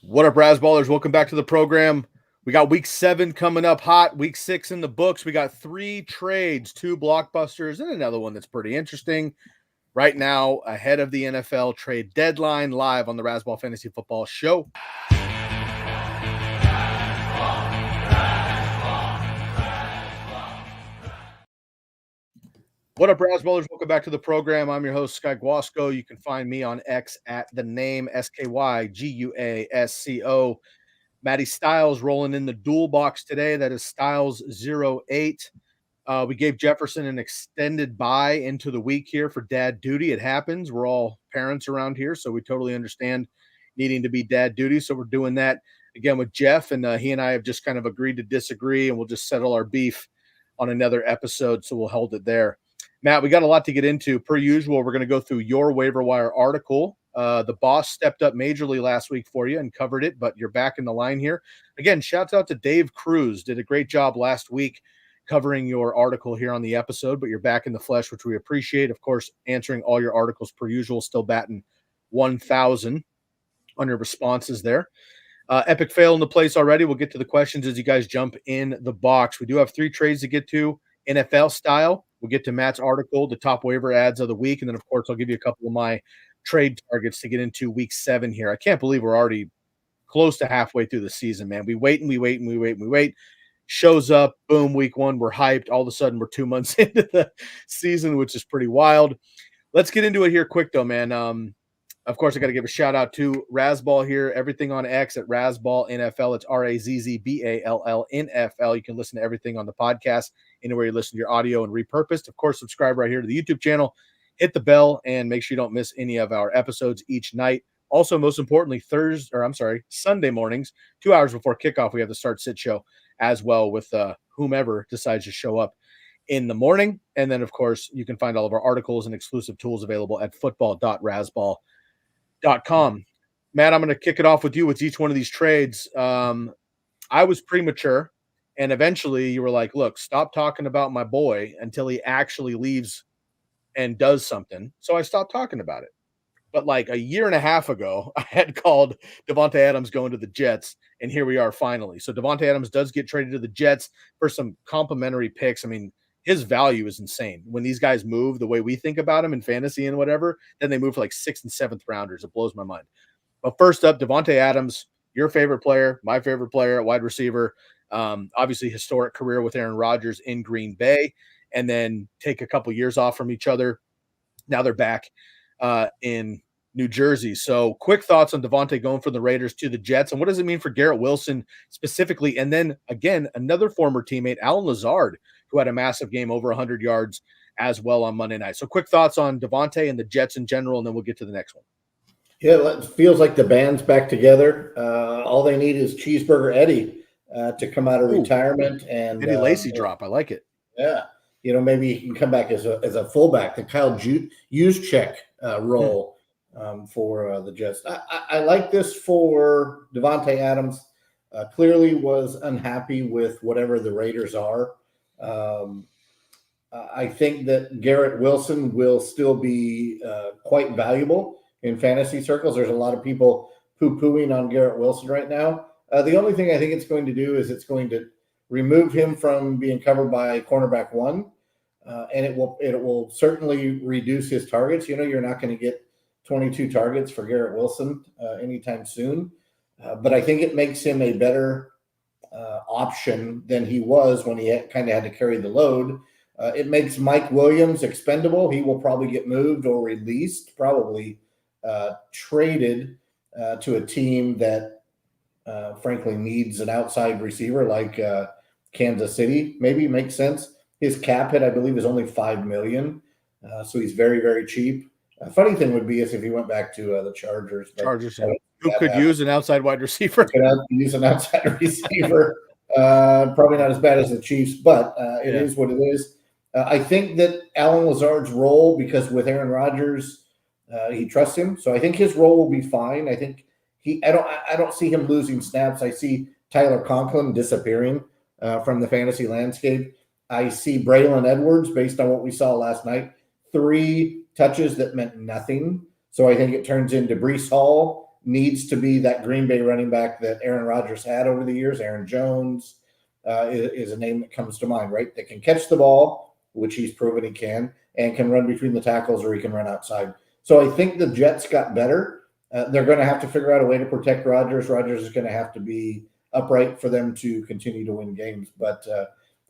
What up, Razzballers? Welcome back to the program. We got week 7 coming up hot, week 6 in the books. We got 3 trades, 2 blockbusters, and another one that's pretty interesting. Right now, ahead of the NFL trade deadline, live on the Razzball Fantasy Football Show. What up, Razzballers? Welcome back to the program. I'm your host, Sky Guasco. You can find me on X at the name SkyGuasco. Matty Stiles rolling in the dual box today. That is Stiles08. We gave Jefferson an extended bye into the week here for dad duty. It happens. We're all parents around here, so we totally understand needing to be dad duty. So we're doing that again with Jeff, and he and I have just kind of agreed to disagree, and we'll just settle our beef on another episode. So we'll hold it there. Matt, we got a lot to get into. Per usual, we're going to go through your waiver wire article. The boss stepped up majorly last week for you and covered it, but you're back in the line here. Again, shouts out to Dave Cruz. Did a great job last week covering your article here on the episode, but you're back in the flesh, which we appreciate. Of course, answering all your articles per usual, still batting 1,000 on your responses there. Epic fail in the place already. We'll get to the questions as you guys jump in the box. We do have 3 trades to get to, NFL style. We'll get to Matt's article, the top waiver ads of the week, and then, of course, I'll give you a couple of my trade targets to get into week 7 here. I can't believe we're already close to halfway through the season, man. We wait and we wait and we wait and we wait. Shows up, boom, week 1, we're hyped. All of a sudden, we're 2 months into the season, which is pretty wild. Let's get into it here quick, though, man. Of course, I got to give a shout out to Razzball here. Everything on X at Razzball NFL. It's RAZZBALL NFL. You can listen to everything on the podcast anywhere you listen to your audio and repurposed. Of course, subscribe right here to the YouTube channel. Hit the bell and make sure you don't miss any of our episodes each night. Also, most importantly, Sunday mornings, 2 hours before kickoff, we have the Start Sit Show as well with whomever decides to show up in the morning. And then, of course, you can find all of our articles and exclusive tools available at football.razzball.com. Matt, I'm going to kick it off with you with each one of these trades. I was premature, and eventually you were like, look, stop talking about my boy until he actually leaves and does something. So I stopped talking about it. But like a year and a half ago, I had called Davante Adams going to the Jets, and here we are finally. So Davante Adams does get traded to the Jets for some complimentary picks. I mean, his value is insane. When these guys move the way we think about him in fantasy and whatever, then they move for like 6th and 7th rounders. It blows my mind. But first up, Davante Adams, your favorite player, my favorite player, wide receiver, obviously historic career with Aaron Rodgers in Green Bay, and then take a couple years off from each other. Now they're back in New Jersey. So quick thoughts on Davante going from the Raiders to the Jets, and what does it mean for Garrett Wilson specifically? And then again, another former teammate, Allen Lazard, who had a massive game over 100 yards as well on Monday night. So quick thoughts on Davante and the Jets in general, and then we'll get to the next one. Yeah, it feels like the band's back together. All they need is Cheeseburger Eddie to come out of retirement. And Eddie Lacy drop. I like it. Yeah. Maybe he can come back as a fullback, the Kyle Juszczyk role for the Jets. I like this for Davante Adams. Clearly was unhappy with whatever the Raiders are. I think that Garrett Wilson will still be quite valuable in fantasy circles. There's a lot of people poo-pooing on Garrett Wilson right now. The only thing I think it's going to do is it's going to remove him from being covered by cornerback 1, and it will certainly reduce his targets. You're not going to get 22 targets for Garrett Wilson anytime soon, but I think it makes him a better option than he was when he kind of had to carry the load. It makes Mike Williams expendable. He will probably get moved or released, probably traded to a team that frankly needs an outside receiver like Kansas City. Maybe makes sense. His cap hit, I believe, is only $5 million, so he's very, very cheap. Funny thing would be is if he went back to the Chargers. Who could use an outside wide receiver? Could use an outside receiver. Probably not as bad as the Chiefs, but it is what it is. I think that Allen Lazard's role, because with Aaron Rodgers, he trusts him, so I think his role will be fine. I think I don't see him losing snaps. I see Tyler Conklin disappearing from the fantasy landscape. I see Braylon Edwards, based on what we saw last night, 3 touches that meant nothing. So I think it turns into Breece Hall needs to be that Green Bay running back that Aaron Rodgers had over the years. Aaron Jones is a name that comes to mind, right? That can catch the ball, which he's proven he can, and can run between the tackles, or he can run outside. So I think the Jets got better. They're going to have to figure out a way to protect Rodgers. Rodgers is going to have to be upright for them to continue to win games. But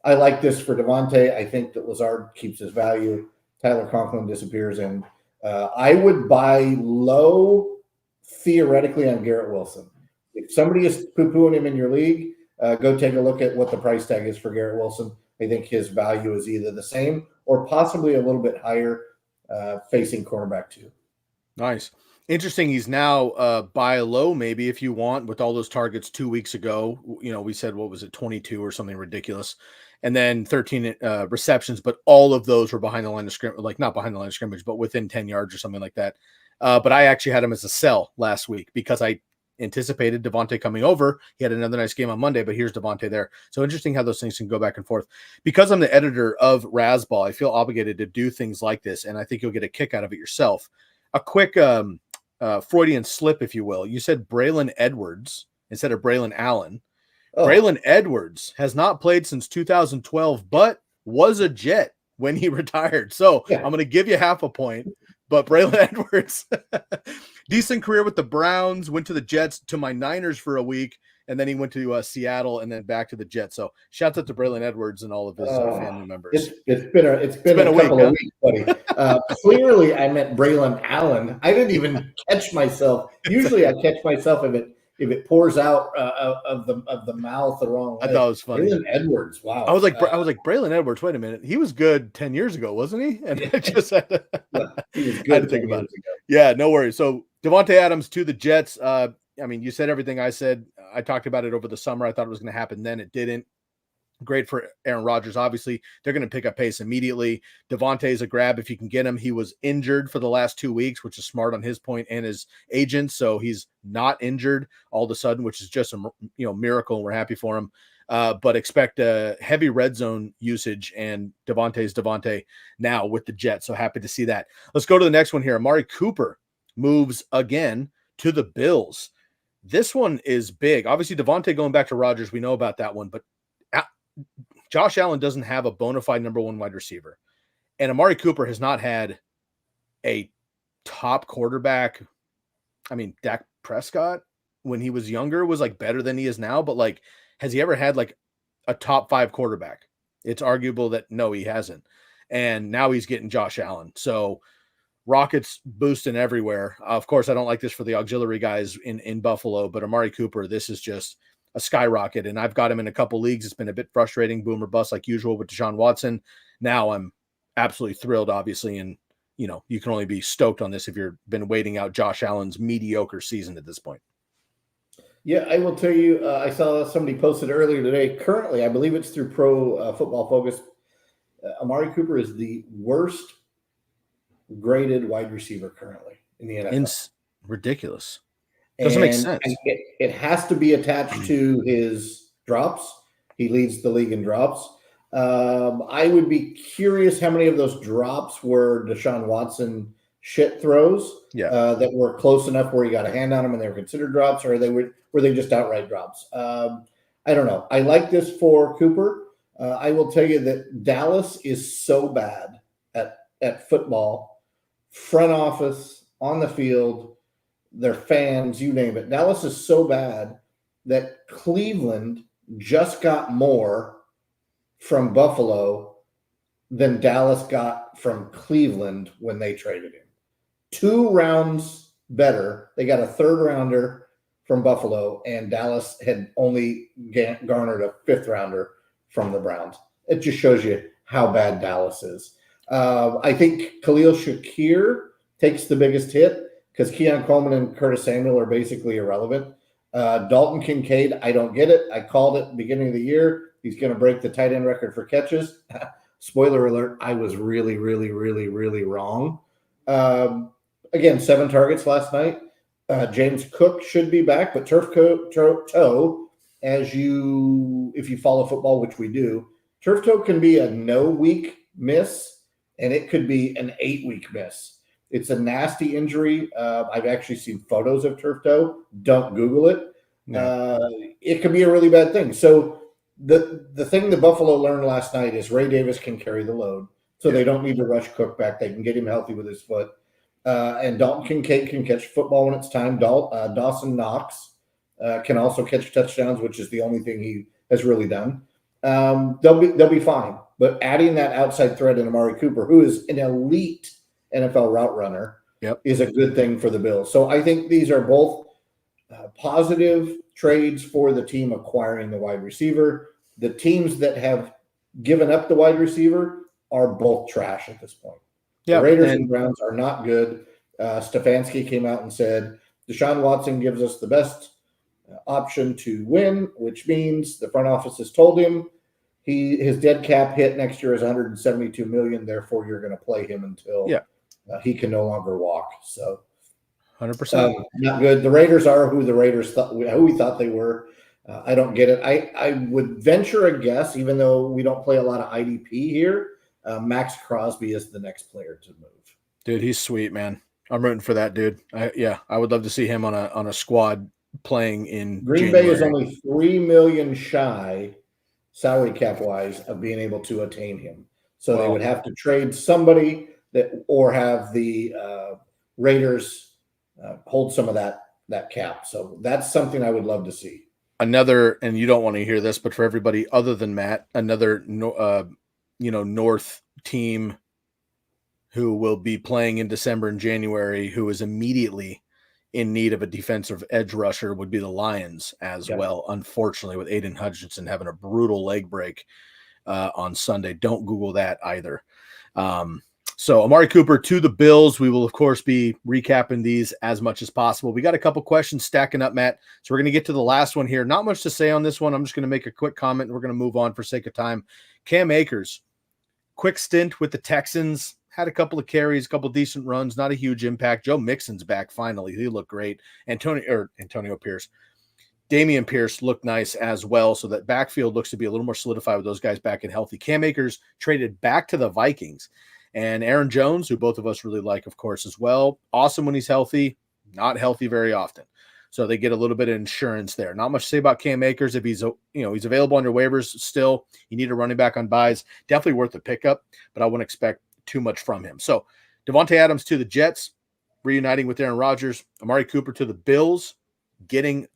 I like this for Devontae. I think that Lazard keeps his value. Tyler Conklin disappears, and I would buy low theoretically on Garrett Wilson. If somebody is poo-pooing him in your league, go take a look at what the price tag is for Garrett Wilson. I think his value is either the same or possibly a little bit higher facing cornerback 2. Nice. Interesting. He's now buy low, maybe, if you want, with all those targets 2 weeks ago. We said, what was it, 22 or something ridiculous, and then 13 receptions, but all of those were behind the line of scrimmage, like not behind the line of scrimmage, but within 10 yards or something like that. But I actually had him as a sell last week because I anticipated Devontae coming over. He had another nice game on Monday, but here's Devontae there. So interesting how those things can go back and forth. Because I'm the editor of Razzball, I feel obligated to do things like this, and I think you'll get a kick out of it yourself. A quick Freudian slip, if you will. You said Braylon Edwards instead of Braylon Allen. Oh. Braylon Edwards has not played since 2012, but was a Jet when he retired. So yeah. I'm going to give you half a point. But Braylon Edwards, decent career with the Browns, went to the Jets, to my Niners for a week, and then he went to Seattle and then back to the Jets. So shouts out to Braylon Edwards and all of his family members. It's been a couple of weeks, buddy. Clearly, I meant Braylon Allen. I didn't even catch myself. Usually, I catch myself if it pours out of the mouth the wrong way. I thought it was funny. Braylon Edwards, wow. I was like Braylon Edwards. Wait a minute, he was good 10 years ago, wasn't he? And I just had to, he was good. I had to think about it. Yeah, no worries. So Devontae Adams to the Jets. I mean, you said everything I said. I talked about it over the summer. I thought it was going to happen then. It didn't. Great for Aaron Rodgers. Obviously, they're going to pick up pace immediately. Devontae's a grab if you can get him. He was injured for the last 2 weeks, which is smart on his point and his agent. So he's not injured all of a sudden, which is just a miracle, and we're happy for him. But expect a heavy red zone usage, and Devontae's Devontae now with the Jets. So happy to see that. Let's go to the next one here. Amari Cooper moves again to the Bills. This one is big. Obviously, Devontae going back to Rodgers, we know about that one, but Josh Allen doesn't have a bona fide number one wide receiver. And Amari Cooper has not had a top quarterback. I mean, Dak Prescott, when he was younger, was like better than he is now, but like, has he ever had like a top 5 quarterback? It's arguable that no, he hasn't. And now he's getting Josh Allen. So rockets boosting everywhere. Of course, I don't like this for the auxiliary guys in Buffalo, but Amari Cooper, this is just a skyrocket, and I've got him in a couple leagues. It's been a bit frustrating, boom or bust like usual with Deshaun Watson. Now I'm absolutely thrilled, obviously, and you can only be stoked on this if you've been waiting out Josh Allen's mediocre season at this point. Yeah, I will tell you, I saw somebody posted earlier today. Currently, I believe it's through Pro Football Focus, Amari Cooper is the worst graded wide receiver currently in the NFL. Ridiculous. Doesn't make sense. It has to be attached to his drops. He leads the league in drops. I would be curious how many of those drops were Deshaun Watson shit throws that were close enough where he got a hand on them and they were considered drops, or were they just outright drops? I don't know. I like this for Cooper. I will tell you that Dallas is so bad at football, front office, on the field, their fans, you name it. Dallas is so bad that Cleveland just got more from Buffalo than Dallas got from Cleveland when they traded him. 2 rounds better. They got a 3rd rounder from Buffalo, and Dallas had only garnered a 5th rounder from the Browns. It just shows you how bad Dallas is. I think Khalil Shakir takes the biggest hit, because Keon Coleman and Curtis Samuel are basically irrelevant. Dalton Kincaid, I don't get it. I called it beginning of the year. He's going to break the tight end record for catches. Spoiler alert, I was really, really, really, really wrong. Again, 7 targets last night. James Cook should be back, but turf toe, if you follow football, which we do, turf toe can be a no-week miss, and it could be an 8-week miss. It's a nasty injury. I've actually seen photos of turf toe. Don't Google it. It could be a really bad thing. So the thing the Buffalo learned last night is Ray Davis can carry the load, so they don't need to rush Cook back. They can get him healthy with his foot. And Dalton Kincaid can catch football when it's time. Dawson Knox can also catch touchdowns, which is the only thing he has really done. They'll be fine. But adding that outside threat in Amari Cooper, who is an elite NFL route runner, is a good thing for the Bills. So I think these are both positive trades for the team acquiring the wide receiver. The teams that have given up the wide receiver are both trash at this point. The Raiders and Browns are not good. Stefanski came out and said, Deshaun Watson gives us the best option to win, which means the front office has told him his dead cap hit next year is $172 million. Therefore, you're going to play him until he can no longer walk. So 100%. Not good. The Raiders are who the Raiders who we thought they were. I don't get it. I would venture a guess, even though we don't play a lot of IDP here, Max Crosby is the next player to move. Dude, he's sweet, man. I'm rooting for that dude. I would love to see him on a squad playing in Green January. Bay is only $3 million shy, salary cap wise, of being able to attain him. So they would have to trade somebody or have the Raiders hold some of that cap. So that's something I would love to see. Another, and you don't want to hear this, but for everybody other than Matt, another North team who will be playing in December and January, who is immediately in need of a defensive edge rusher, would be the Lions as well. Unfortunately, with Aiden Hutchinson having a brutal leg break on Sunday. Don't Google that either. So Amari Cooper to the Bills. We will, of course, be recapping these as much as possible. We got a couple questions stacking up, Matt. So we're going to get to the last one here. Not much to say on this one. I'm just going to make a quick comment. We're going to move on for sake of time. Cam Akers, quick stint with the Texans. Had a couple of carries, a couple of decent runs, not a huge impact. Joe Mixon's back finally. He looked great. Antonio Pierce. Damian Pierce looked nice as well. So that backfield looks to be a little more solidified with those guys back and healthy. Cam Akers traded back to the Vikings. And Aaron Jones, who both of us really like, of course, as well. Awesome when he's healthy, not healthy very often. So they get a little bit of insurance there. Not much to say about Cam Akers. If he's available on your waivers still, you need a running back on buys. Definitely worth a pickup, but I wouldn't expect too much from him. So Devontae Adams to the Jets, reuniting with Aaron Rodgers. Amari Cooper to the Bills, getting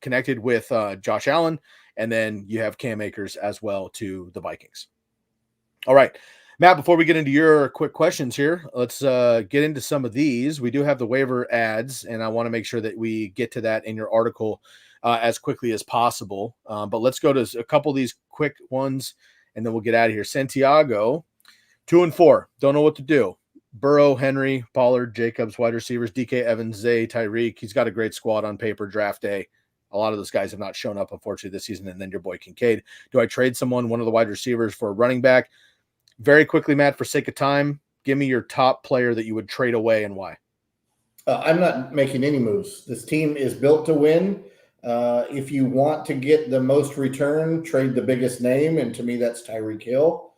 connected with Josh Allen. And then you have Cam Akers as well to the Vikings. All right. Matt, before we get into your quick questions here, let's get into some of these. We do have the waiver ads, and I want to make sure that we get to that in your article as quickly as possible. But let's go to a couple of these quick ones, and then we'll get out of here. Santiago, 2 and 4. Don't know what to do. Burrow, Henry, Pollard, Jacobs, wide receivers, DK, Evans, Zay, Tyreek. He's got a great squad on paper, draft day. A lot of those guys have not shown up, unfortunately, this season. And then your boy Kincaid. Do I trade one of the wide receivers for a running back? Very quickly, Matt, for sake of time, give me your top player that you would trade away and why. I'm not making any moves. This team is built to win. If you want to get the most return, trade the biggest name, and to me, that's Tyreek Hill.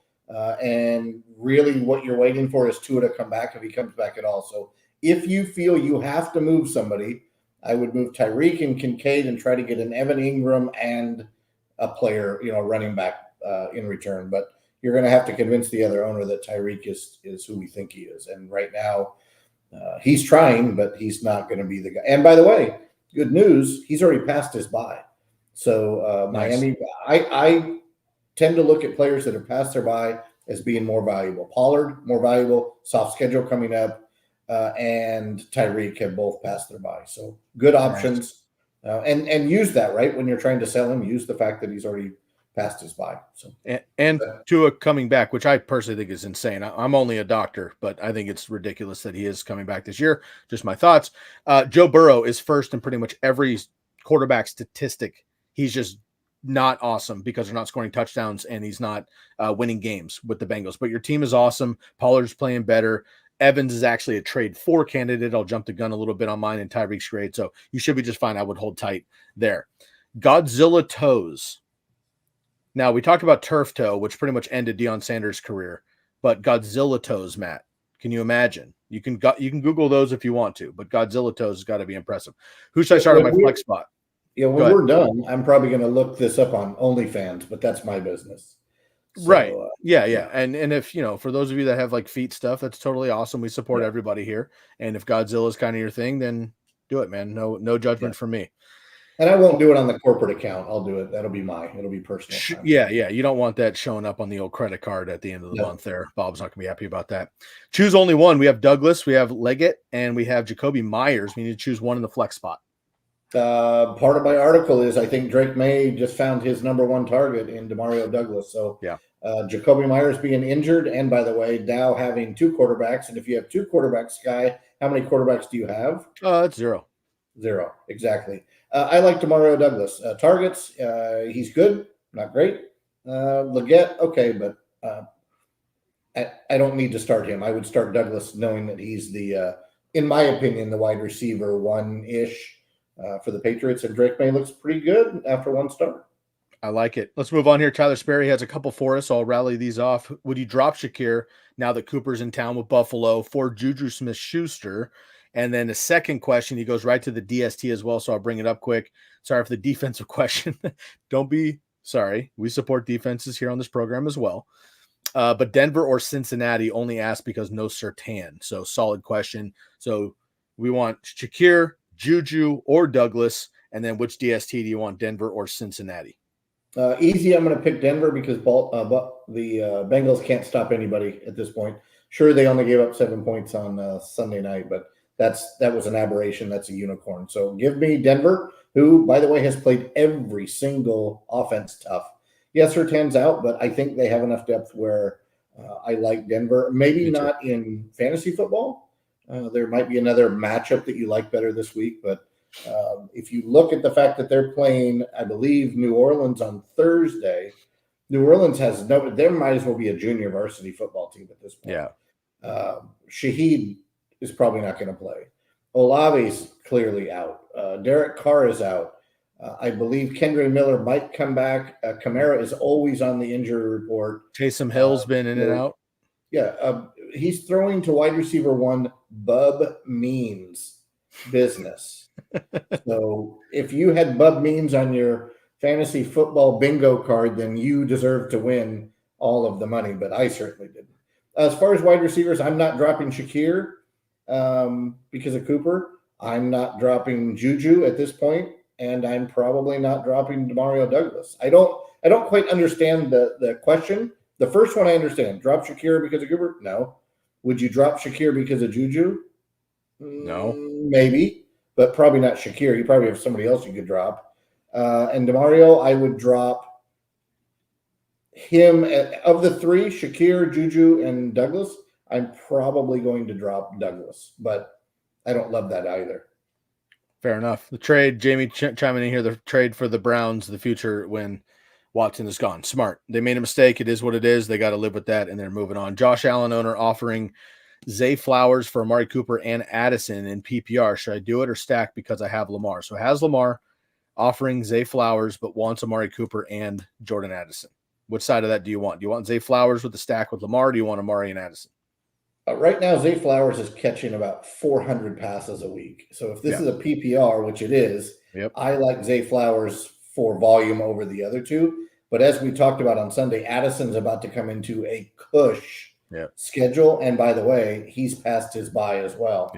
And really what you're waiting for is Tua to come back if he comes back at all. So if you feel you have to move somebody, I would move Tyreek and Kincaid and try to get an Evan Ingram and a player, running back in return. But you're going to have to convince the other owner that Tyreek is who we think he is. And right now, he's trying, but he's not going to be the guy. And by the way, good news, he's already passed his bye. So Nice. Miami, I tend to look at players that have passed their bye as being more valuable. Pollard, more valuable, soft schedule coming up, and Tyreek have both passed their bye. So good options. And use that, right? When you're trying to sell him, use the fact that he's already passed his bye. So and Tua coming back, which I personally think is insane. I'm only a doctor, but I think it's ridiculous that he is coming back this year. Just my thoughts. Joe Burrow is first in pretty much every quarterback statistic. He's just not awesome because they're not scoring touchdowns and he's not winning games with the Bengals. But your team is awesome. Pollard's playing better. Evans is actually a trade for candidate. I'll jump the gun a little bit on mine, and Tyreek's great. So you should be just fine. I would hold tight there. Godzilla toes. Now, we talked about turf toe, which pretty much ended Deion Sanders' career, but Godzilla toes, Matt, can you imagine? You can Google those if you want to, but Godzilla toes has got to be impressive. Who should I start When on my flex spot? Yeah, when we're done, I'm probably going to look this up on OnlyFans, but that's my business. Right. So, Yeah. And if, for those of you that have like feet stuff, that's totally awesome. We support everybody here. And if Godzilla is kind of your thing, then do it, man. No judgment from me. And I won't do it on the corporate account. I'll do it. It'll be personal time. Yeah. You don't want that showing up on the old credit card at the end of the month there. Bob's not gonna be happy about that. Choose only one. We have Douglas, we have Leggett, and we have Jacoby Myers. We need to choose one in the flex spot. Part of my article is I think Drake May just found his number one target in Demario Douglas. So Jacoby Myers being injured, and by the way, Dow having two quarterbacks. And if you have two quarterbacks, Sky, how many quarterbacks do you have? It's zero. Zero, exactly. I like Demario Douglas. Targets, he's good, not great. Leggett, okay, but I don't need to start him. I would start Douglas knowing that he's in my opinion, the wide receiver one-ish for the Patriots, and Drake May looks pretty good after one start. I like it. Let's move on here. Tyler Sperry has a couple for us. I'll rally these off. Would you drop Shakir now that Cooper's in town with Buffalo for Juju Smith-Schuster? And then the second question, he goes right to the DST as well, so I'll bring it up quick. Sorry for the defensive question. Don't be sorry. We support defenses here on this program as well. But Denver or Cincinnati, only asked because no Surtain. So solid question. So we want Shakir, Juju, or Douglas, and then which DST do you want, Denver or Cincinnati? Easy. I'm going to pick Denver because the Bengals can't stop anybody at this point. Sure, they only gave up 7 points on Sunday night, but that was an aberration. That's a unicorn. So give me Denver, who, by the way, has played every single offense tough. Yes, Surtain's out, but I think they have enough depth where I like Denver. Maybe not in fantasy football. There might be another matchup that you like better this week, but if you look at the fact that they're playing, I believe, New Orleans on Thursday, New Orleans has there might as well be a junior varsity football team at this point. Yeah. Shaheed is probably not going to play. Olave's clearly out. Derek Carr is out. I believe Kendra Miller might come back. Kamara is always on the injury report. Taysom Hill's been in and out. Yeah. He's throwing to wide receiver one, Bub Means business. So if you had Bub Means on your fantasy football bingo card, then you deserve to win all of the money, but I certainly didn't. As far as wide receivers, I'm not dropping Shakir because of Cooper. I'm not dropping Juju at this point, and I'm probably not dropping Demario Douglas. I don't quite understand the question. The first one I understand. Drop Shakir because of Cooper? No. Would you drop Shakir because of Juju? No. Maybe, but probably not Shakir. You probably have somebody else you could drop. And Demario, I would drop him. Of the three, Shakir, Juju, and Douglas, I'm probably going to drop Douglas, but I don't love that either. Fair enough. The trade, Jamie chiming in here, the trade for the Browns, the future when Watson is gone. Smart. They made a mistake. It is what it is. They got to live with that, and they're moving on. Josh Allen owner offering Zay Flowers for Amari Cooper and Addison in PPR. Should I do it or stack because I have Lamar? So has Lamar offering Zay Flowers, but wants Amari Cooper and Jordan Addison. Which side of that do you want? Do you want Zay Flowers with the stack with Lamar? Or do you want Amari and Addison? Right now, Zay Flowers is catching about 400 passes a week. So if this is a PPR, which it is, I like Zay Flowers for volume over the other two. But as we talked about on Sunday, Addison's about to come into a cush schedule. And by the way, he's passed his bye as well.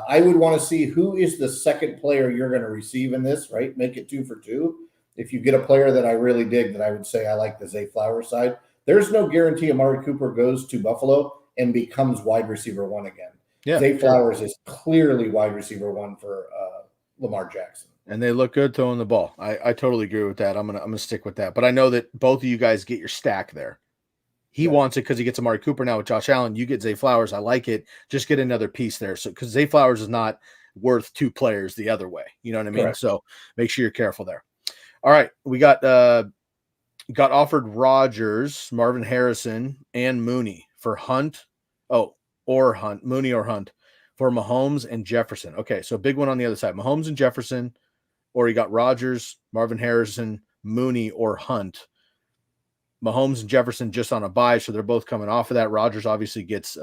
I would want to see who is the second player you're going to receive in this, right? Make it 2 for 2. If you get a player that I really dig, that I would say I like the Zay Flowers side. There's no guarantee Amari Cooper goes to Buffalo and becomes wide receiver one again. Zay Flowers is clearly wide receiver one for Lamar Jackson. And they look good throwing the ball. I totally agree with that. I'm gonna stick with that. But I know that both of you guys get your stack there. He wants it because he gets Amari Cooper now with Josh Allen. You get Zay Flowers. I like it. Just get another piece there. So because Zay Flowers is not worth 2 players the other way. You know what I mean? Correct. So make sure you're careful there. All right. We got offered Rodgers, Marvin Harrison, and Mooney for Hunt. Mooney or Hunt for Mahomes and Jefferson. Okay, so big one on the other side. Mahomes and Jefferson, or you got Rodgers, Marvin Harrison, Mooney, or Hunt. Mahomes and Jefferson just on a bye, so they're both coming off of that. Rodgers obviously gets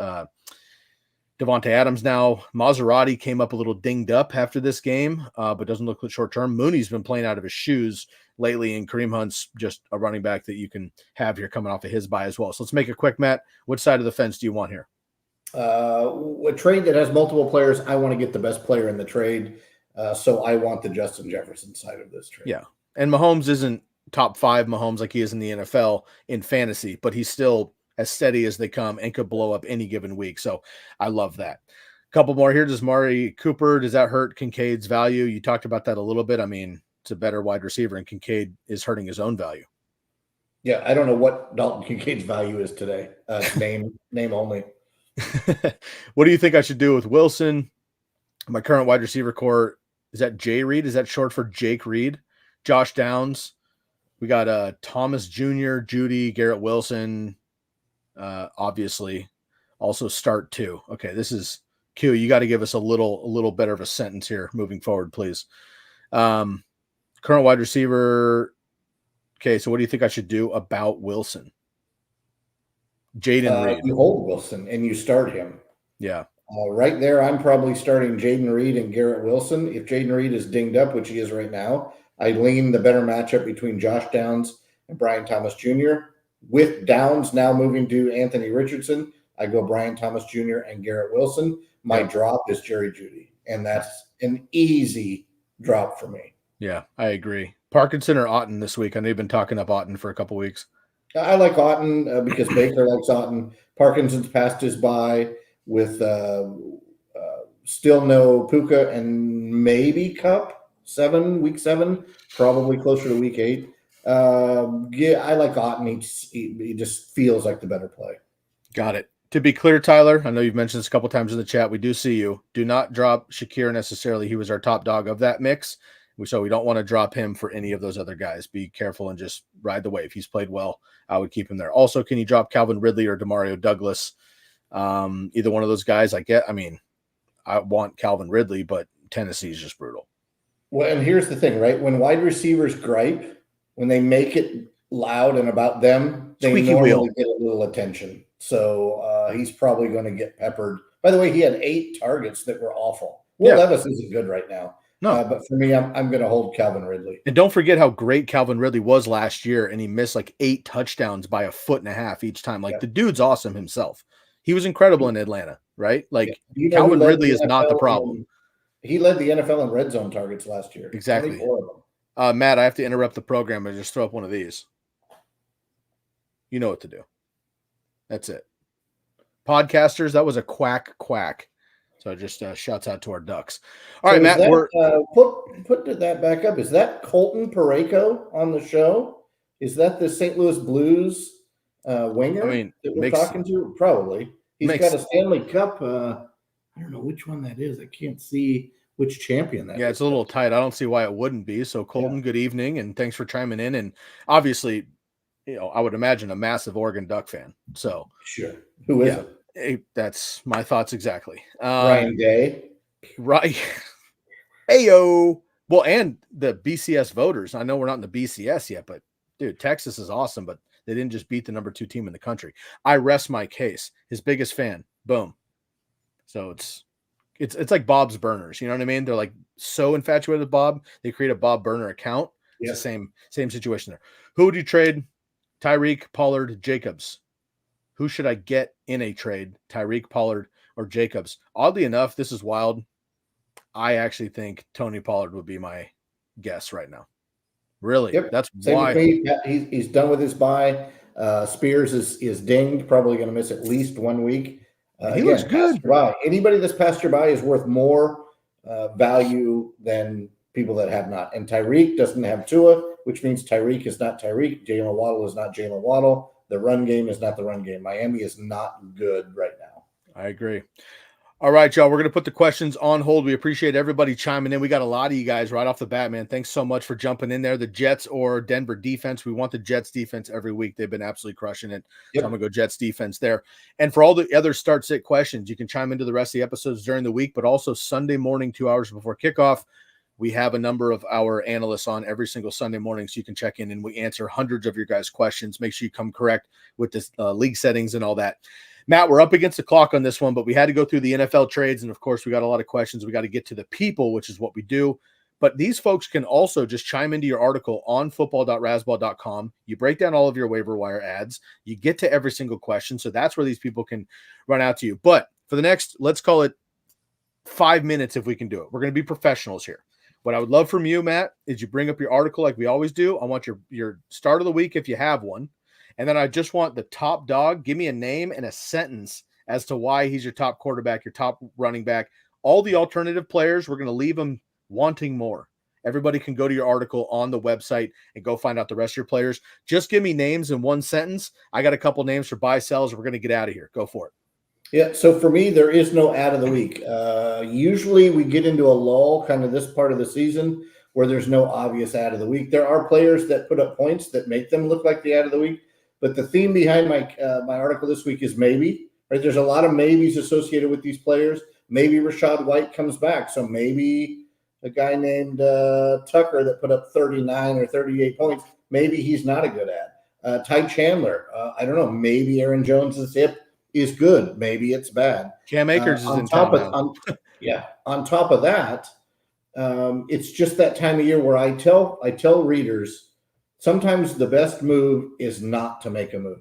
Devontae Adams now. Maserati came up a little dinged up after this game, but doesn't look short term. Mooney's been playing out of his shoes lately, and Kareem Hunt's just a running back that you can have here coming off of his bye as well. So let's make it quick, Matt. Which side of the fence do you want here? A trade that has multiple players. I want to get the best player in the trade. So I want the Justin Jefferson side of this trade. Yeah. And Mahomes isn't top 5 Mahomes like he is in the NFL in fantasy, but he's still as steady as they come and could blow up any given week. So I love that. A couple more here. Does Mari Cooper, does that hurt Kincaid's value? You talked about that a little bit. I mean, it's a better wide receiver, and Kincaid is hurting his own value. Yeah, I don't know what Dalton Kincaid's value is today. Name only. What do you think I should do with Wilson? My current wide receiver core, is that Jay Reed? Is that short for Jake Reed? Josh Downs. We got Thomas Jr., Judy, Garrett Wilson, obviously. Also start 2. Okay, this is Q. You got to give us a little better of a sentence here moving forward, please. Current wide receiver. Okay, so what do you think I should do about Wilson? Jaden Reed. You hold Wilson and you start him. Yeah. Right there, I'm probably starting Jaden Reed and Garrett Wilson. If Jaden Reed is dinged up, which he is right now, I lean the better matchup between Josh Downs and Brian Thomas Jr. With Downs now moving to Anthony Richardson, I go Brian Thomas Jr. and Garrett Wilson. My drop is Jerry Jeudy, and that's an easy drop for me. Yeah, I agree. Parkinson or Otten this week? I know you've been talking up Otten for a couple weeks. I like Otten because Baker likes Otten. Parkinson's passed his bye with still no Puka and maybe Cup. Week 7, probably closer to week 8. Yeah, I like Otten. He just feels like the better play. Got it. To be clear, Tyler, I know you've mentioned this a couple times in the chat. We do see you. Do not drop Shakir necessarily. He was our top dog of that mix. So we don't want to drop him for any of those other guys. Be careful and just ride the wave. He's played well. I would keep him there. Also, can you drop Calvin Ridley or Demario Douglas? Either one of those guys. I want Calvin Ridley, but Tennessee is just brutal. Well, and here's the thing, right? When wide receivers gripe, when they make it loud and about them, they normally get a little attention. So he's probably going to get peppered. By the way, he had 8 targets that were awful. Will Levis isn't good right now. No, but for me, I'm going to hold Calvin Ridley. And don't forget how great Calvin Ridley was last year, and he missed like 8 touchdowns by 1.5 feet each time. Like the dude's awesome himself. He was incredible in Atlanta, right? Like Calvin Ridley is not the problem. He led the NFL in red zone targets last year. Exactly. Matt, I have to interrupt the program and just throw up one of these. You know what to do. That's it. Podcasters, that was a quack. So just shouts out to our Ducks. All right, Matt. Put that back up. Is that Colton Parayko on the show? Is that the St. Louis Blues winger that we're talking to? Probably. He's got a Stanley Cup. I don't know which one that is. I can't see which champion that is. Yeah, it's a little tight. I don't see why it wouldn't be. So, Colton, good evening, and thanks for chiming in. And obviously, I would imagine a massive Oregon Duck fan. So sure. Who is it? That's my thoughts exactly. Ryan Day. Right. Heyo. Well, and the BCS voters. I know we're not in the BCS yet, but dude, Texas is awesome, but they didn't just beat the number 2 team in the country. I rest my case. His biggest fan. Boom. So it's like Bob's Burners. You know what I mean? They're like so infatuated with Bob, they create a Bob Burner account. It's the same situation there. Who would you trade? Tyreek, Pollard, Jacobs. Who should I get in a trade? Tyreek, Pollard, or Jacobs? Oddly enough, this is wild. I actually think Tony Pollard would be my guess right now. Really? Yep. That's wild. He's done with his bye. Spears is dinged, probably going to miss at least 1 week. He looks good. Anybody that's passed your by is worth more value than people that have not. And Tyreek doesn't have Tua, which means Tyreek is not Tyreek. Jalen Waddle is not Jalen Waddle. The run game is not the run game. Miami is not good right now. I agree. All right, y'all. We're going to put the questions on hold. We appreciate everybody chiming in. We got a lot of you guys right off the bat, man. Thanks so much for jumping in there. The Jets or Denver defense. We want the Jets defense every week. They've been absolutely crushing it. Yep. So I'm going to go Jets defense there. And for all the other start-sit questions, you can chime into the rest of the episodes during the week, but also Sunday morning, 2 hours before kickoff. We have a number of our analysts on every single Sunday morning, so you can check in and we answer hundreds of your guys' questions. Make sure you come correct with the league settings and all that. Matt, we're up against the clock on this one, but we had to go through the NFL trades. And of course, we got a lot of questions. We got to get to the people, which is what we do. But these folks can also just chime into your article on football.rasball.com. You break down all of your waiver wire ads. You get to every single question. So that's where these people can run out to you. But for the next, let's call it 5 minutes if we can do it. We're going to be professionals here. What I would love from you, Matt, is you bring up your article like we always do. I want your start of the week if you have one. And then I just want the top dog. Give me a name and a sentence as to why he's your top quarterback, your top running back. All the alternative players, we're going to leave them wanting more. Everybody can go to your article on the website and go find out the rest of your players. Just give me names in one sentence. I got a couple names for buy sells. We're going to get out of here. Go for it. Yeah, so for me, there is no ad of the week. Usually we get into a lull kind of this part of the season where there's no obvious ad of the week. There are players that put up points that make them look like the ad of the week. But the theme behind my article this week is maybe. Right? There's a lot of maybes associated with these players. Maybe Rachaad White comes back. So maybe a guy named Tucker that put up 39 or 38 points, maybe he's not a good ad. Ty Chandler, I don't know. Maybe Aaron Jones's hip is good. Maybe it's bad. Cam Akers is in town now. On top of that, it's just that time of year where I tell readers sometimes the best move is not to make a move.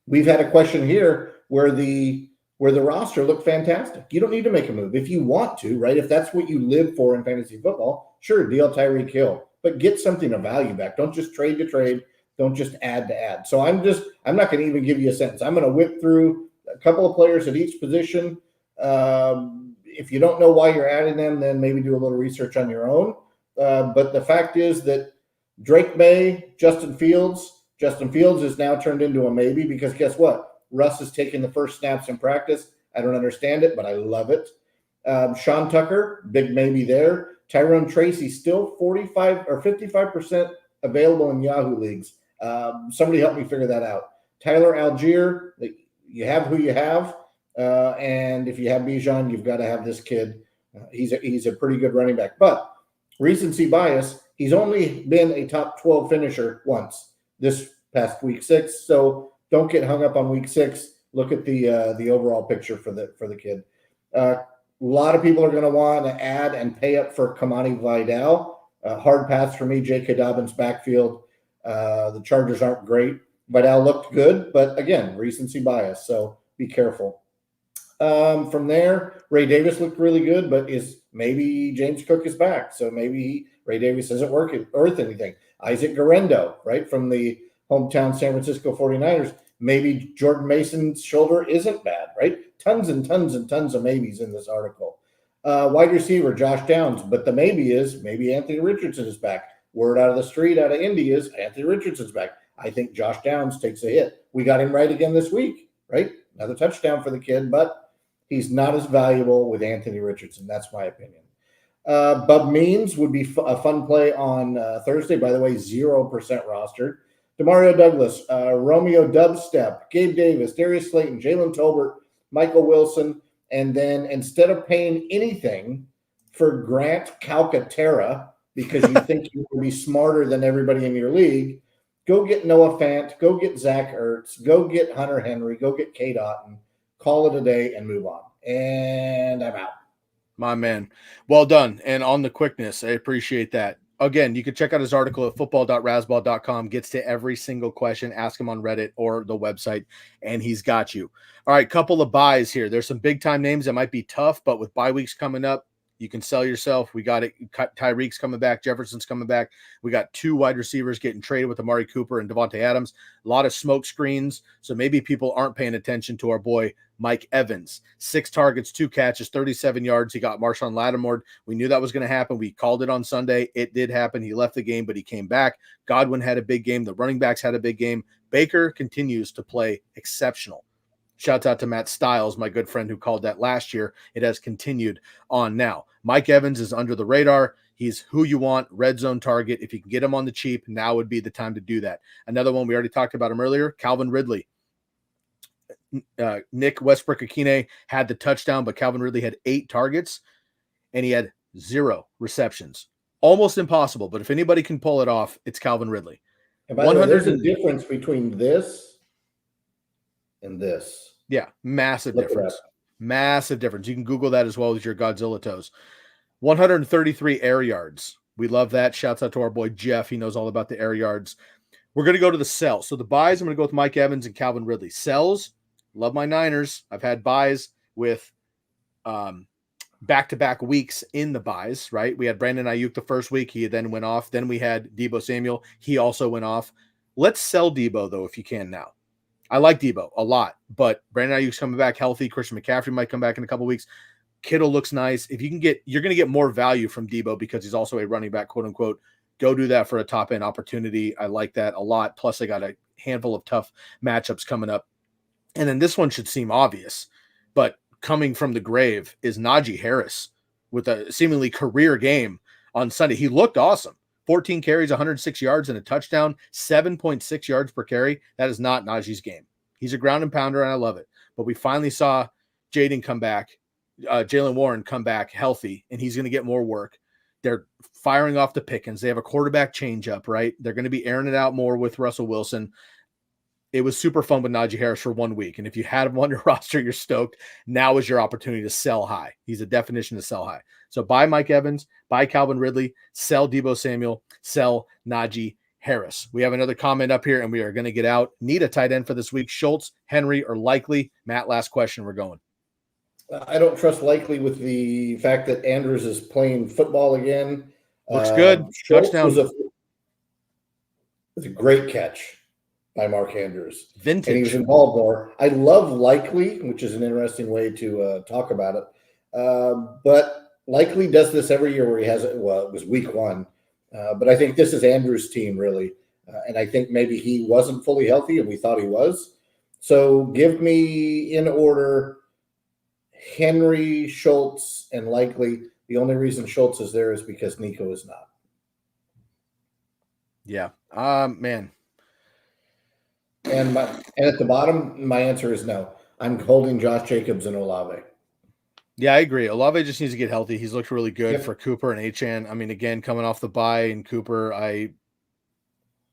We've had a question here where the roster looked fantastic. You don't need to make a move if you want to, right? If that's what you live for in fantasy football, sure, deal Tyreek Hill, but get something of value back. Don't just trade to trade. Don't just add to add. So I'm not going to even give you a sentence. I'm going to whip through a couple of players at each position. If you don't know why you're adding them, then maybe do a little research on your own. But the fact is that Drake May, Justin Fields is now turned into a maybe because guess what? Russ is taking the first snaps in practice. I don't understand it, but I love it. Sean Tucker, big maybe there. Tyrone Tracy, still 45 or 55% available in Yahoo leagues. Somebody help me figure that out. Tyler Algier, you have who you have. And if you have Bijan, you've got to have this kid. He's a pretty good running back. But recency bias, he's only been a top 12 finisher once this past week 6. So don't get hung up on week 6. Look at the overall picture for the kid. A lot of people are going to want to add and pay up for Kamani Vidal. Hard pass for me, J.K. Dobbins backfield. The Chargers aren't great. Vidal looked good, but again, recency bias. So be careful. From there, Ray Davis looked really good, but maybe James Cook is back. So maybe Ray Davis isn't worth anything. Isaac Garendo, right, from the hometown San Francisco 49ers. Maybe Jordan Mason's shoulder isn't bad, right? Tons and tons and tons of maybes in this article. Wide receiver, Josh Downs. But the maybe is maybe Anthony Richardson is back. Word out of the street, out of Indy is Anthony Richardson's back. I think Josh Downs takes a hit. We got him right again this week, right? Another touchdown for the kid, but he's not as valuable with Anthony Richardson. That's my opinion. Bub Means would be a fun play on Thursday. By the way, 0% rostered. Demario Douglas, Romeo Dubstep, Gabe Davis, Darius Slayton, Jalen Tolbert, Michael Wilson, and then instead of paying anything for Grant Calcaterra because you think you will be smarter than everybody in your league, go get Noah Fant, go get Zach Ertz, go get Hunter Henry, go get Kate Otten, call it a day and move on. And I'm out. My man. Well done. And on the quickness, I appreciate that. Again, you can check out his article at football.rasball.com. Gets to every single question. Ask him on Reddit or the website, and he's got you. All right, couple of buys here. There's some big-time names that might be tough, but with bye weeks coming up, you can sell yourself. We got it. Tyreek's coming back. Jefferson's coming back. We got 2 wide receivers getting traded with Amari Cooper and Devontae Adams. A lot of smoke screens, so maybe people aren't paying attention to our boy Mike Evans. 6 targets, 2 catches, 37 yards. He got Marshawn Lattimore. We knew that was going to happen. We called it on Sunday. It did happen. He left the game, but he came back. Godwin had a big game. The running backs had a big game. Baker continues to play exceptional. Shouts out to Matt Stiles, my good friend who called that last year. It has continued on now. Mike Evans is under the radar. He's who you want, red zone target. If you can get him on the cheap, now would be the time to do that. Another one, we already talked about him earlier, Calvin Ridley. Nick Westbrook-Akine had the touchdown, but Calvin Ridley had 8 targets, and he had 0 receptions. Almost impossible, but if anybody can pull it off, it's Calvin Ridley. And by the way, there's a difference between this and this. Yeah, massive Look it difference. up. Massive difference. You can Google that as well as your Godzilla toes. 133 air yards. We love that. Shouts out to our boy Jeff. He knows all about the air yards. We're going to go to the sells. So the buys, I'm going to go with Mike Evans and Calvin Ridley. Sells, love my Niners. I've had buys with back-to-back weeks in the buys, right? We had Brandon Ayuk the first week. He then went off. Then we had Deebo Samuel. He also went off. Let's sell Deebo, though, if you can now. I like Deebo a lot, but Brandon Ayuk's coming back healthy. Christian McCaffrey might come back in a couple weeks. Kittle looks nice. If you can get, you're going to get more value from Deebo because he's also a running back, quote unquote. Go do that for a top end opportunity. I like that a lot. Plus, I got a handful of tough matchups coming up. And then this one should seem obvious, but coming from the grave is Najee Harris with a seemingly career game on Sunday. He looked awesome. 14 carries, 106 yards, and a touchdown, 7.6 yards per carry. That is not Najee's game. He's a ground and pounder, and I love it. But we finally saw Jalen come back, Jalen Warren come back healthy, and he's going to get more work. They're firing off the Pickens. They have a quarterback changeup, right? They're going to be airing it out more with Russell Wilson. It was super fun with Najee Harris for 1 week. And if you had him on your roster, you're stoked. Now is your opportunity to sell high. He's a definition to sell high. So buy Mike Evans, buy Calvin Ridley, sell Deebo Samuel, sell Najee Harris. We have another comment up here, and we are going to get out. Need a tight end for this week. Schultz, Henry, or Likely? Matt, last question. We're going. I don't trust Likely with the fact that Andrews is playing football again. Looks good. Touchdown. It's a great catch by Mark Andrews. Vintage. And he was involved more. I love Likely, which is an interesting way to talk about it. But Likely does this every year where he has it. Well, it was week 1. But I think this is Andrews' team, really. And I think maybe he wasn't fully healthy, and we thought he was. So give me in order Henry, Schultz, and Likely. The only reason Schultz is there is because Nico is not. Yeah. Man. And at the bottom, my answer is no. I'm holding Josh Jacobs and Olave. Yeah, I agree. Olave just needs to get healthy. He's looked really good Yep. for Cooper and Achane. I mean, again, coming off the bye and Cooper, I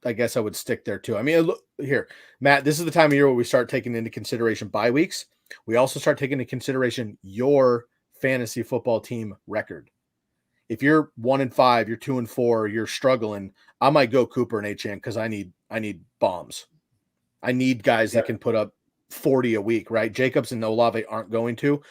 guess I would stick there too. I mean, look here, Matt, this is the time of year where we start taking into consideration bye weeks. We also start taking into consideration your fantasy football team record. If you're 1-5, you're 2-4, you're struggling, I might go Cooper and Achane because I need bombs. I need guys that can put up 40 a week, right? Jacobs and Olave aren't going to.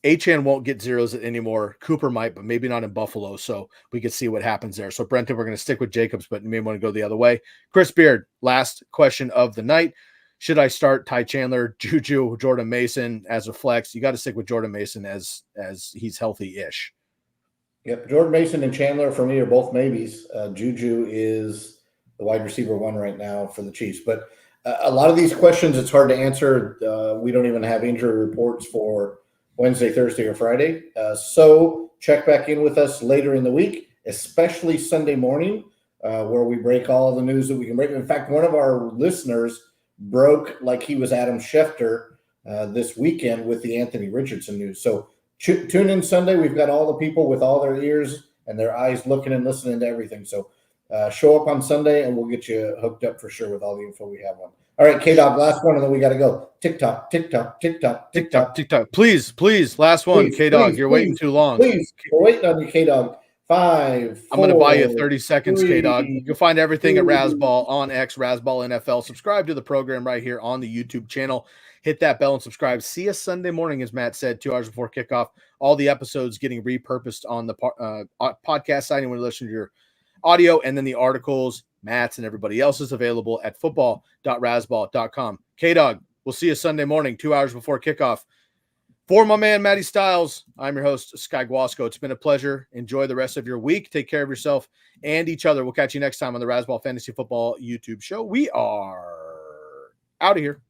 Achane won't get zeros anymore. Cooper might, but maybe not in Buffalo. So we could see what happens there. So Brenton, we're going to stick with Jacobs, but you may want to go the other way. Chris Beard, last question of the night. Should I start Ty Chandler, Juju, Jordan Mason as a flex? You got to stick with Jordan Mason as he's healthy-ish. Yep. Jordan Mason and Chandler for me are both maybes. Juju is the wide receiver 1 right now for the Chiefs. But a lot of these questions, it's hard to answer. We don't even have injury reports for Wednesday, Thursday, or Friday. So check back in with us later in the week, especially Sunday morning, where we break all the news that we can break. In fact, one of our listeners broke like he was Adam Schefter this weekend with the Anthony Richardson news. So tune in Sunday. We've got all the people with all their ears and their eyes looking and listening to everything. So show up on Sunday, and we'll get you hooked up for sure with all the info we have on. All right, K-Dog, last one, and then we got to go. TikTok, TikTok, TikTok, TikTok. TikTok. Please, last one. K-Dog, you're waiting too long. Please, we're waiting on you, K-Dog. 5, 4, I'm going to buy you 30 seconds, 3, K-Dog. You'll find everything 2, at Rasball on X, Rasball NFL. Subscribe to the program right here on the YouTube channel. Hit that bell and subscribe. See us Sunday morning, as Matt said, 2 hours before kickoff. All the episodes getting repurposed on the podcast site. And when you listen to your audio, and then the articles, Matt's and everybody else is available at football.rasball.com. K-Dog, we'll see you Sunday morning, 2 hours before kickoff. For my man, Matty Stiles, I'm your host, Sky Guasco. It's been a pleasure. Enjoy the rest of your week. Take care of yourself and each other. We'll catch you next time on the Rasball Fantasy Football YouTube show. We are out of here.